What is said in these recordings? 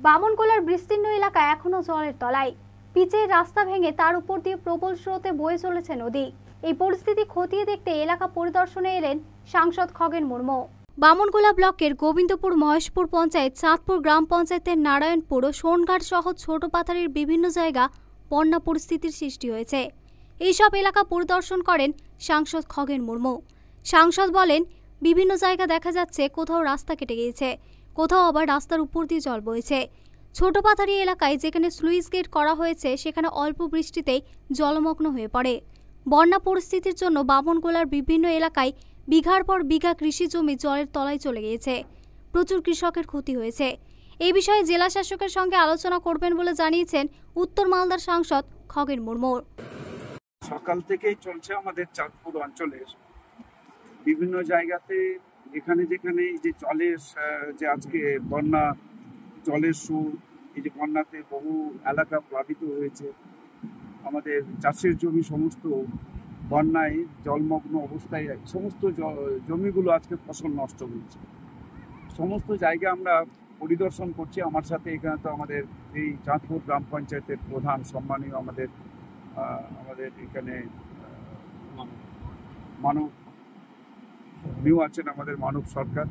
বামনগোলার বিস্তীর্ণ এলাকা এখনো জলের তলায়। পিচের রাস্তা ভেঙে তার উপর দিয়ে প্রবল স্রোতে বয়ে চলেছে নদী। এই পরিস্থিতি খতিয়ে দেখতে এলাকা পরিদর্শনে এলেন সাংসদ খগেন মুর্মু। বামনগোলা ব্লকের গোবিন্দপুর মহেশপুর পঞ্চায়েত, চাঁদপুর গ্রাম পঞ্চায়েতের নারায়ণপুর ও সোনঘাট সহ ছোট পাথারির বিভিন্ন জায়গা বন্যা পরিস্থিতির সৃষ্টি হয়েছে। এইসব এলাকা পরিদর্শন করেন সাংসদ খগেন মুর্মু। সাংসদ বলেন, বিভিন্ন জায়গা দেখা যাচ্ছে কোথাও রাস্তা কেটে গিয়েছে, কোথাও আবার রাস্তার উপর দিয়ে জল বইছে। ছোট পাথারি এলাকায় যেখানে স্লুইস গেট করা হয়েছে সেখানে অল্প বৃষ্টিতেই জলমগ্ন হয়ে পড়ে। বন্যা পরিস্থিতির জন্য বামনগোলার বিভিন্ন এলাকায় বিঘার পর বিঘা কৃষি জমি জলের তলায় চলে গিয়েছে। প্রচুর কৃষকের ক্ষতি হয়েছে। এই বিষয়ে জেলা শাসকের সঙ্গে আলোচনা করবেন বলে জানিয়েছেন উত্তর মালদার সাংসদ খগেন মুর্মু। সকাল থেকেই চলছে আমাদের চাঁদপুর অঞ্চলের বিভিন্ন জায়গাতে যেখানে যেখানে এই যে জলের যে আজকে বন্যা জলের সুর, এই যে বন্যাতে বহু এলাকা প্লাবিত হয়েছে। আমাদের চাষের জমি সমস্ত বন্যায় জলমগ্ন অবস্থায়, সমস্ত জমিগুলো আজকে ফসল নষ্ট হয়েছে। সমস্ত জায়গা আমরা পরিদর্শন করছি। আমার সাথে এখানে তো আমাদের এই চাঁদপুর গ্রাম পঞ্চায়েতের প্রধান সম্মানীয় আমাদের এখানে মানব নিউ আছেন, আমাদের মানব সরকার।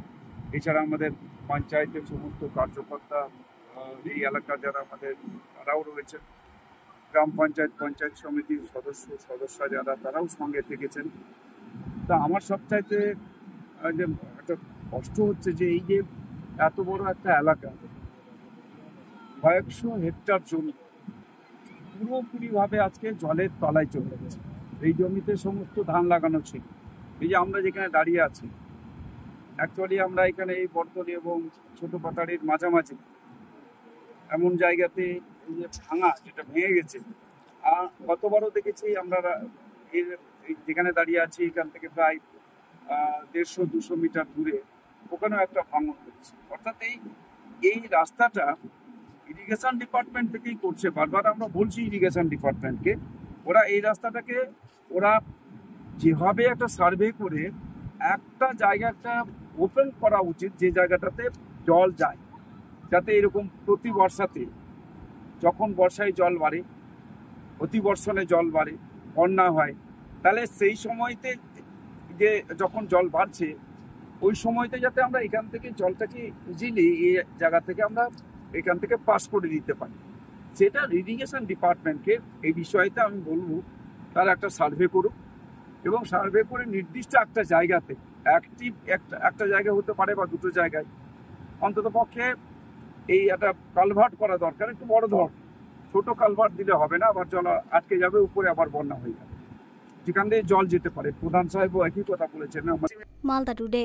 এছাড়া আমাদের পঞ্চায়েতের সমস্ত কার্যকর্তা, এই এলাকার যারা আমাদের তারাও রয়েছেন, গ্রাম পঞ্চায়েত পঞ্চায়েত সমিতির সদস্য যারা তারাও সঙ্গে থেকেছেন। তা আমার সবচাইতে যে একটা কষ্ট হচ্ছে যে এই যে এত বড় একটা এলাকা, কয়েকশো হেক্টর জমি পুরোপুরিভাবে আজকে জলের তলায় চলে গেছে। এই জমিতে সমস্ত ধান লাগানো ছিল। এই যে আমরা যেখানে দাঁড়িয়ে আছি, অ্যাকচুয়ালি আমরা এখানে এই বর্তলি এবং ছোট পাতাড়ির মাঝামাঝি এমন জায়গাতে এই যে ভাঙা, যেটা ভেঙে গেছে। আর গতবারও দেখেছি আমরা যেখানে দাঁড়িয়ে আছি এখান থেকে প্রায় 150-200 মিটার দূরে ওখানেও একটা ভাঙন হয়েছে। অর্থাৎ এই রাস্তাটা ইরিগেশন ডিপার্টমেন্ট থেকেই করছে। বারবার আমরা বলছি ইরিগেশন ডিপার্টমেন্টকে, ওরা এই রাস্তাটাকে ওরা যেভাবে একটা সার্ভে করে একটা জায়গাটা ওপেন করা উচিত, যে জায়গাটাতে জল যায়, যাতে এরকম প্রতি বর্ষাতে যখন বর্ষায় জল বাড়ে, অতিবর্ষণে জল বাড়ে, বন্যা হয়, তাহলে সেই সময়তে যে যখন জল বাড়ছে ওই সময়তে যাতে আমরা এখান থেকে জলটাকে ইজিলি এই জায়গা থেকে আমরা এখান থেকে পাস করে দিতে পারি। সেটা ইরিগেশন ডিপার্টমেন্টকে এই বিষয়তে আমি বলবো তারা একটা সার্ভে করুক, এবং সার্ভে করে নির্দিষ্ট একটা জায়গাতে একটা জায়গা হতে পারে বা দুটো জায়গায় অন্তত পক্ষে এই একটা কালভার্ট করা দরকার। একটু বড় ধর, ছোট কালভার্ট দিলে হবে না, আবার জল আটকে যাবে, উপরে আবার বন্যা হয়ে যাবে, যেখান দিয়ে জল যেতে পারে। প্রধান সাহেবও একই কথা বলেছেন। মালদা টুডে।